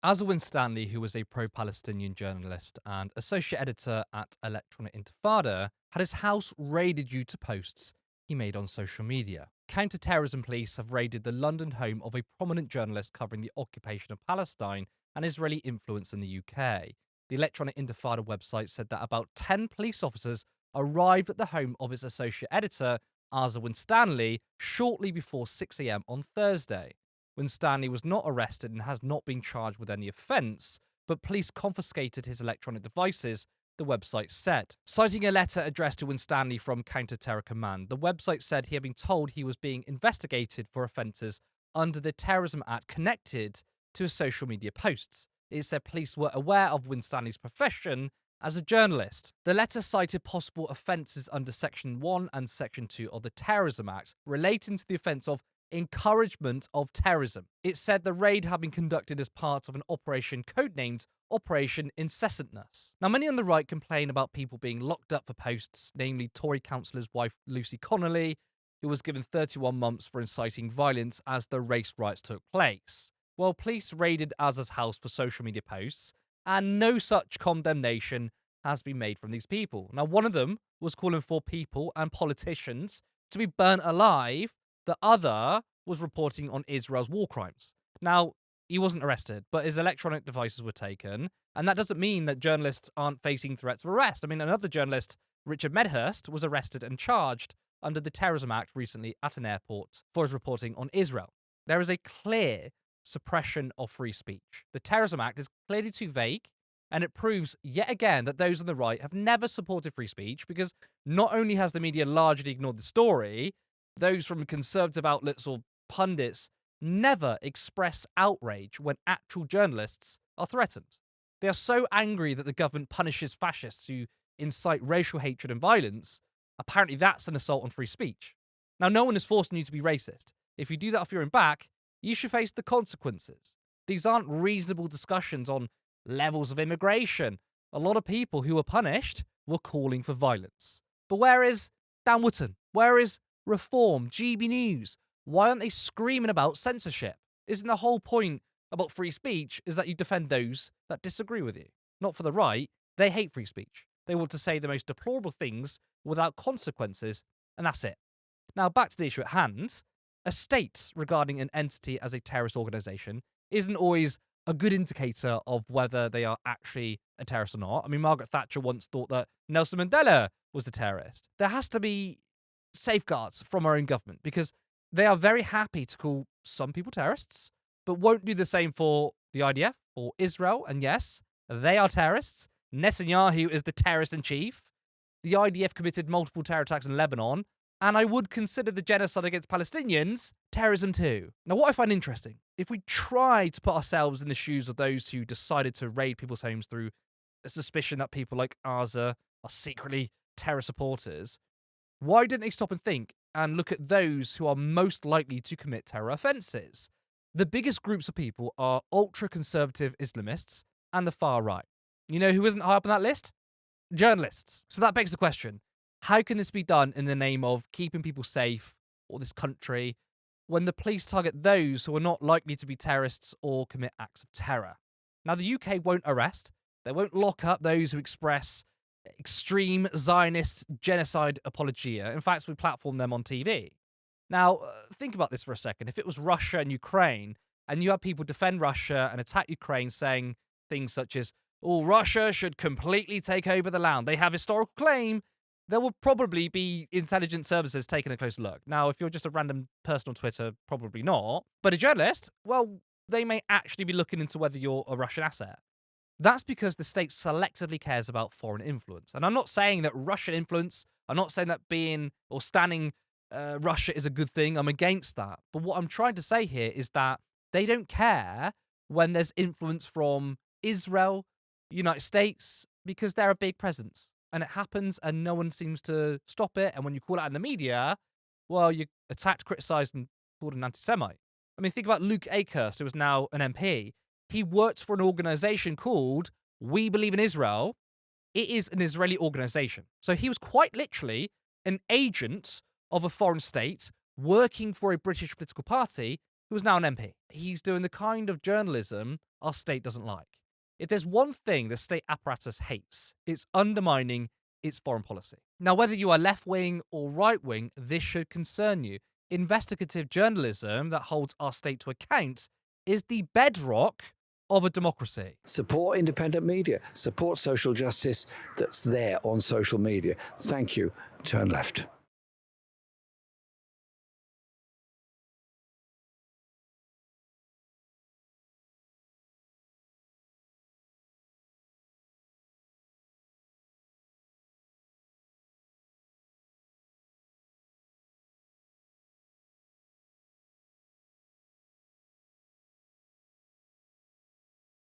Asa Winstanley, who was a pro-Palestinian journalist and associate editor at Electronic Intifada, had his house raided due to posts he made on social media. Counter-terrorism police have raided the London home of a prominent journalist covering the occupation of Palestine and Israeli influence in the UK. The Electronic Intifada website said that about 10 police officers arrived at the home of its associate editor, Asa Winstanley, shortly before 6 a.m. on Thursday. Winstanley was not arrested and has not been charged with any offence, but police confiscated his electronic devices, the website said. Citing a letter addressed to Winstanley from Counter-Terror Command, the website said he had been told he was being investigated for offences under the Terrorism Act connected to his social media posts. It said police were aware of Winstanley's profession as a journalist. The letter cited possible offences under Section 1 and Section 2 of the Terrorism Act relating to the offence of encouragement of terrorism. It said the raid had been conducted as part of an operation codenamed Operation Incessantness. Now, many on the right complain about people being locked up for posts, namely Tory councillor's wife Lucy Connolly, who was given 31 months for inciting violence as the race riots took place. Well, police raided Asa's house for social media posts, and no such condemnation has been made from these people. Now, one of them was calling for people and politicians to be burnt alive. The other was reporting on Israel's war crimes. Now, he wasn't arrested, but his electronic devices were taken, and that doesn't mean that journalists aren't facing threats of arrest. I mean, another journalist, Richard Medhurst, was arrested and charged under the Terrorism Act recently at an airport for his reporting on Israel. There is a clear suppression of free speech. The Terrorism Act is clearly too vague, and it proves yet again that those on the right have never supported free speech, because not only has the media largely ignored the story, those from conservative outlets or pundits never express outrage when actual journalists are threatened. They are so angry that the government punishes fascists who incite racial hatred and violence. Apparently that's an assault on free speech. Now, no one is forcing you to be racist. If you do that off your own back, you should face the consequences. These aren't reasonable discussions on levels of immigration. A lot of people who were punished were calling for violence. But where is Dan Wootton? Where is Reform, GB News? Why aren't they screaming about censorship? Isn't the whole point about free speech is that you defend those that disagree with you? Not for the right. They hate free speech. They want to say the most deplorable things without consequences, and that's it. Now, back to the issue at hand. A state regarding an entity as a terrorist organisation isn't always a good indicator of whether they are actually a terrorist or not. I mean, Margaret Thatcher once thought that Nelson Mandela was a terrorist. There has to be safeguards from our own government, because they are very happy to call some people terrorists, but won't do the same for the IDF or Israel. And yes, they are terrorists. Netanyahu is the terrorist in chief. The IDF committed multiple terror attacks in Lebanon, and I would consider the genocide against Palestinians terrorism too. Now, what I find interesting, if we try to put ourselves in the shoes of those who decided to raid people's homes through a suspicion that people like Asa are secretly terror supporters, why didn't they stop and think and look at those who are most likely to commit terror offences? The biggest groups of people are ultra-conservative Islamists and the far right. You know who isn't high up on that list? Journalists. So that begs the question, how can this be done in the name of keeping people safe or this country when the police target those who are not likely to be terrorists or commit acts of terror? Now, the UK won't arrest, they won't lock up those who express extreme Zionist genocide apologia. In fact, we platform them on TV. Now, think about this for a second. If it was Russia and Ukraine, and you had people defend Russia and attack Ukraine saying things such as, oh, Russia should completely take over the land, they have historical claim, there will probably be intelligence services taking a close look. Now, if you're just a random person on Twitter, probably not. But a journalist, well, they may actually be looking into whether you're a Russian asset. That's because the state selectively cares about foreign influence. And I'm not saying that Russian influence, I'm not saying that being or standing Russia is a good thing. I'm against that. But what I'm trying to say here is that they don't care when there's influence from Israel, United States, because they're a big presence. And it happens and no one seems to stop it. And when you call it out in the media, well, you're attacked, criticised, and called an anti-Semite. I mean, think about Luke Akehurst, who is now an MP. He works for an organisation called We Believe in Israel. It is an Israeli organisation. So he was quite literally an agent of a foreign state working for a British political party who is now an MP. He's doing the kind of journalism our state doesn't like. If there's one thing the state apparatus hates, it's undermining its foreign policy. Now, whether you are left-wing or right-wing, this should concern you. Investigative journalism that holds our state to account is the bedrock of a democracy. Support independent media, support social justice that's there on social media. Thank you. Turn left.